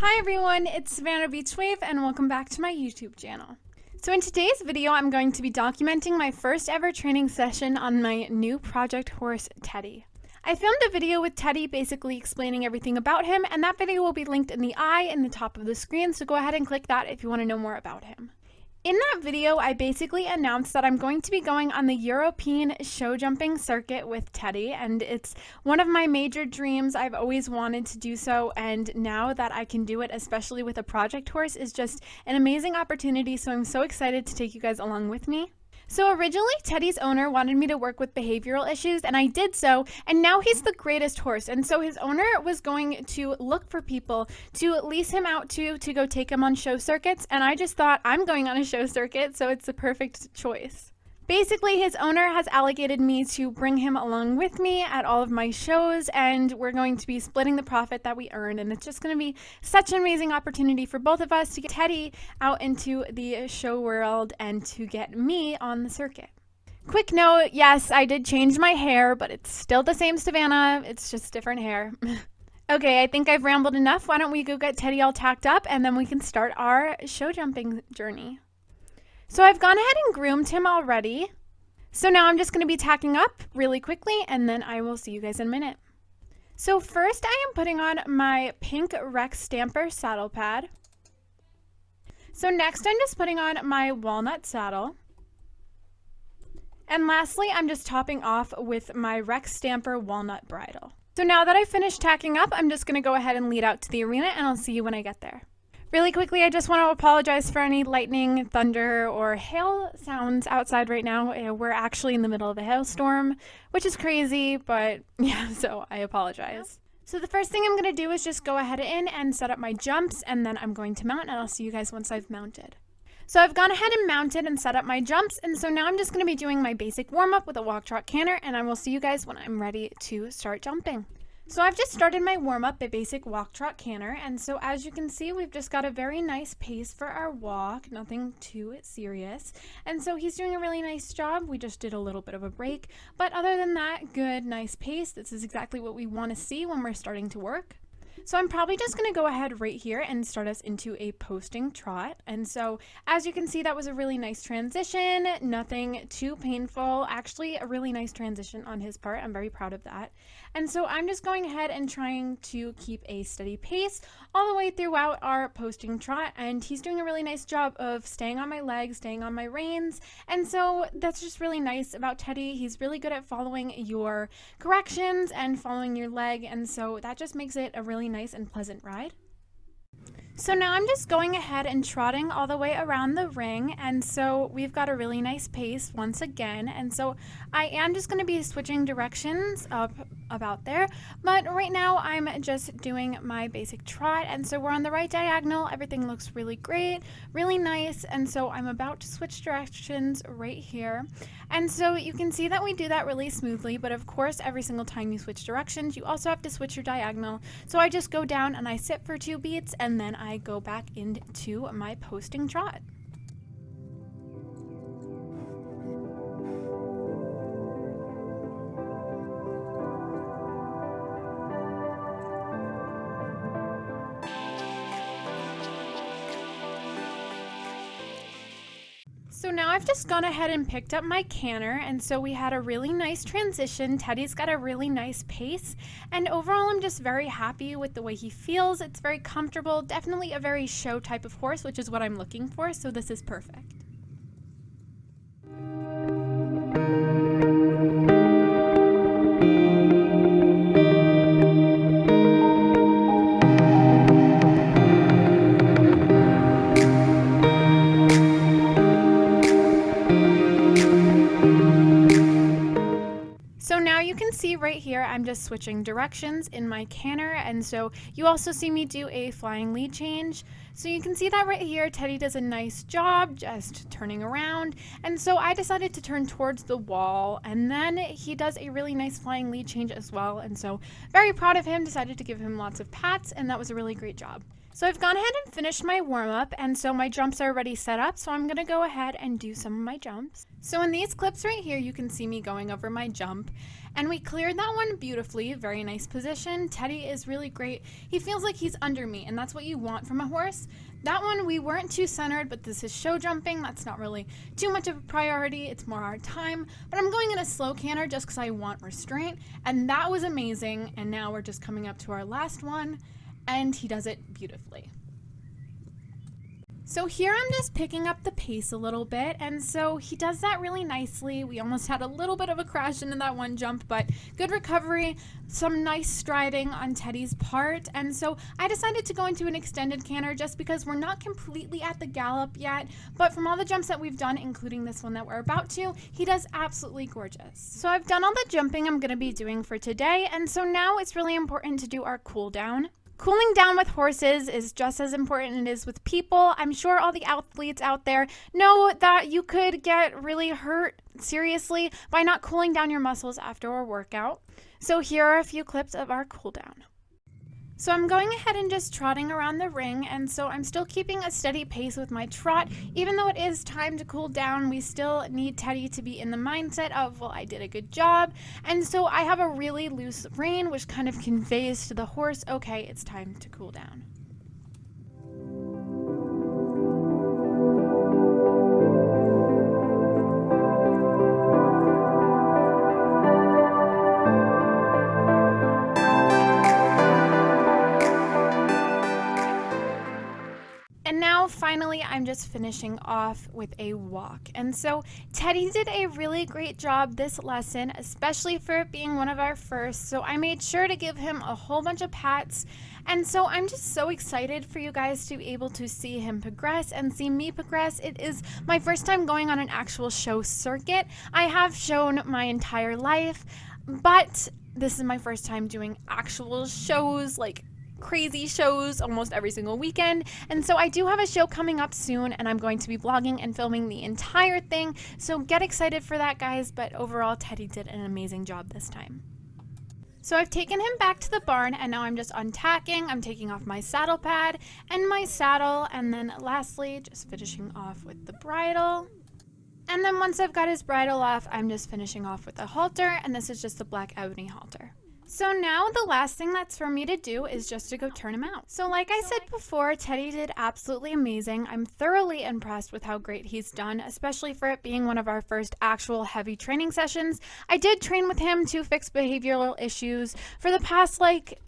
Hi everyone, it's Savannah Beachwave and welcome back to my YouTube channel. So in today's video, I'm going to be documenting my first ever training session on my new project horse, Teddy. I filmed a video with Teddy basically explaining everything about him, and that video will be linked in the eye in the top of the screen, so go ahead and click that if you want to know more about him. In that video, I basically announced that I'm going to be going on the European show jumping circuit with Teddy, and it's one of my major dreams. I've always wanted to do so, and now that I can do it, especially with a project horse, is just an amazing opportunity, so I'm so excited to take you guys along with me. So originally, Teddy's owner wanted me to work with behavioral issues, and I did so, and now he's the greatest horse. And so his owner was going to look for people to lease him out to go take him on show circuits, and I just thought, I'm going on a show circuit, so it's the perfect choice. Basically, his owner has allocated me to bring him along with me at all of my shows, and we're going to be splitting the profit that we earn, and it's just going to be such an amazing opportunity for both of us to get Teddy out into the show world and to get me on the circuit. Quick note, yes, I did change my hair, but it's still the same Savannah, it's just different hair. Okay, I think I've rambled enough. Why don't we go get Teddy all tacked up, and then we can start our show jumping journey. So I've gone ahead and groomed him already. So now I'm just going to be tacking up really quickly, and then I will see you guys in a minute. So first I am putting on my pink Rex Stamper saddle pad. So next I'm just putting on my walnut saddle. And lastly, I'm just topping off with my Rex Stamper walnut bridle. So now that I've finished tacking up, I'm just going to go ahead and lead out to the arena, and I'll see you when I get there. Really quickly, I just want to apologize for any lightning, thunder, or hail sounds outside right now. We're actually in the middle of a hailstorm, which is crazy, but yeah, so I apologize. So the first thing I'm going to do is just go ahead and set up my jumps, and then I'm going to mount, and I'll see you guys once I've mounted. So I've gone ahead and mounted and set up my jumps, and so now I'm just going to be doing my basic warm-up with a walk, trot, canter, and I will see you guys when I'm ready to start jumping. So I've just started my warm-up, a basic walk, trot, canter, and so as you can see, we've just got a very nice pace for our walk, nothing too serious, and so he's doing a really nice job. We just did a little bit of a break, but other than that, good, nice pace. This is exactly what we want to see when we're starting to work. So I'm probably just going to go ahead right here and start us into a posting trot. And so as you can see, that was a really nice transition, nothing too painful, actually a really nice transition on his part. I'm very proud of that. And so I'm just going ahead and trying to keep a steady pace all the way throughout our posting trot. And he's doing a really nice job of staying on my legs, staying on my reins. And so that's just really nice about Teddy. He's really good at following your corrections and following your leg. And so that just makes it a really nice and pleasant ride. So now I'm just going ahead and trotting all the way around the ring, and so we've got a really nice pace once again, and so I am just going to be switching directions up about there, but right now I'm just doing my basic trot, and so we're on the right diagonal. Everything looks really great, really nice, and so I'm about to switch directions right here, and so you can see that we do that really smoothly, but of course every single time you switch directions you also have to switch your diagonal. So I just go down and I sit for 2 beats, and then I go back into my posting trot. So now I've just gone ahead and picked up my canter, and so we had a really nice transition. Teddy's got a really nice pace, and overall I'm just very happy with the way he feels. It's very comfortable, definitely a very show type of horse, which is what I'm looking for, so this is perfect. So now you can see right here, I'm just switching directions in my canter, and so you also see me do a flying lead change. So you can see that right here, Teddy does a nice job just turning around, and so I decided to turn towards the wall, and then he does a really nice flying lead change as well, and so very proud of him, decided to give him lots of pats, and that was a really great job. So I've gone ahead and finished my warm-up, and so my jumps are already set up, so I'm gonna go ahead and do some of my jumps. So in these clips right here, you can see me going over my jump, and we cleared that one beautifully. Very nice position. Teddy is really great. He feels like he's under me, and that's what you want from a horse. That one, we weren't too centered, but this is show jumping. That's not really too much of a priority. It's more our time, but I'm going in a slow canter just because I want restraint, and that was amazing. And now we're just coming up to our last one, and he does it beautifully. So here I'm just picking up the pace a little bit, and so he does that really nicely. We almost had a little bit of a crash into that one jump, but good recovery, some nice striding on Teddy's part, and so I decided to go into an extended canter just because we're not completely at the gallop yet, but from all the jumps that we've done, including this one that we're about to, he does absolutely gorgeous. So I've done all the jumping I'm going to be doing for today, and so now it's really important to do our cool down. Cooling down with horses is just as important as it is with people. I'm sure all the athletes out there know that you could get really hurt seriously by not cooling down your muscles after a workout. So here are a few clips of our cool down. So I'm going ahead and just trotting around the ring, and so I'm still keeping a steady pace with my trot. Even though it is time to cool down, we still need Teddy to be in the mindset of, well, I did a good job. And so I have a really loose rein, which kind of conveys to the horse, okay, it's time to cool down. And now finally I'm just finishing off with a walk. And so Teddy did a really great job this lesson, especially for it being one of our first. So I made sure to give him a whole bunch of pats. And so I'm just so excited for you guys to be able to see him progress and see me progress. It is my first time going on an actual show circuit. I have shown my entire life, but this is my first time doing actual shows, like crazy shows almost every single weekend. And so I do have a show coming up soon, and I'm going to be vlogging and filming the entire thing, so get excited for that, guys. But overall, Teddy did an amazing job this time. So I've taken him back to the barn, and now I'm just untacking. I'm taking off my saddle pad and my saddle, and then lastly just finishing off with the bridle. And then once I've got his bridle off, I'm just finishing off with a halter, and this is just the black ebony halter. So now the last thing that's for me to do is just to go turn him out. So like I said before, Teddy did absolutely amazing. I'm thoroughly impressed with how great he's done, especially for it being one of our first actual heavy training sessions. I did train with him to fix behavioral issues for the past,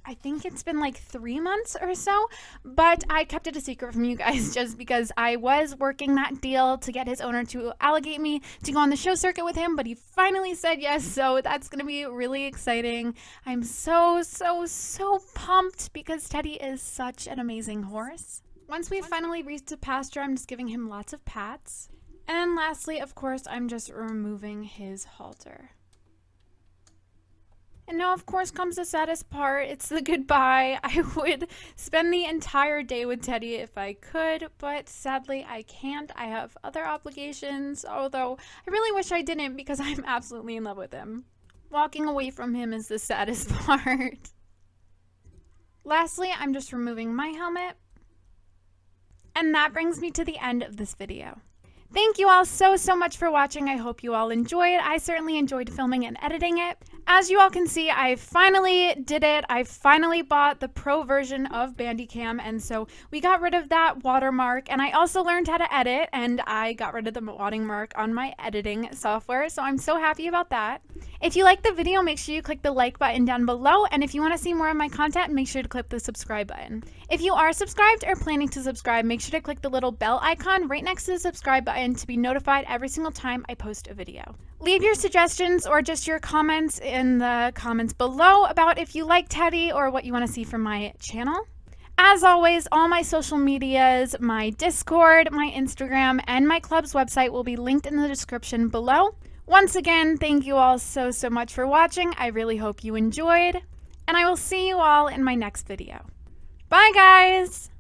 I think it's been 3 months or so, but I kept it a secret from you guys just because I was working that deal to get his owner to allocate me to go on the show circuit with him, but he finally said yes, so that's going to be really exciting. I'm so pumped because Teddy is such an amazing horse. Once we finally reached the pasture, I'm just giving him lots of pats. And then lastly, of course, I'm just removing his halter. And now, of course, comes the saddest part. It's the goodbye. I would spend the entire day with Teddy if I could, but sadly I can't. I have other obligations, although I really wish I didn't because I'm absolutely in love with him. Walking away from him is the saddest part. Lastly, I'm just removing my helmet. And that brings me to the end of this video. Thank you all so much for watching. I hope you all enjoyed. I certainly enjoyed filming and editing it. As you all can see, I finally did it. I finally bought the pro version of Bandicam, and so we got rid of that watermark, and I also learned how to edit, and I got rid of the watermark on my editing software, so I'm so happy about that. If you liked the video, make sure you click the like button down below, and if you want to see more of my content, make sure to click the subscribe button. If you are subscribed or planning to subscribe, make sure to click the little bell icon right next to the subscribe button to be notified every single time I post a video. Leave your suggestions or just your comments in the comments below about if you like Teddy or what you want to see from my channel. As always, all my social medias, my Discord, my Instagram, and my club's website will be linked in the description below. Once again, thank you all so much for watching. I really hope you enjoyed, and I will see you all in my next video. Bye, guys!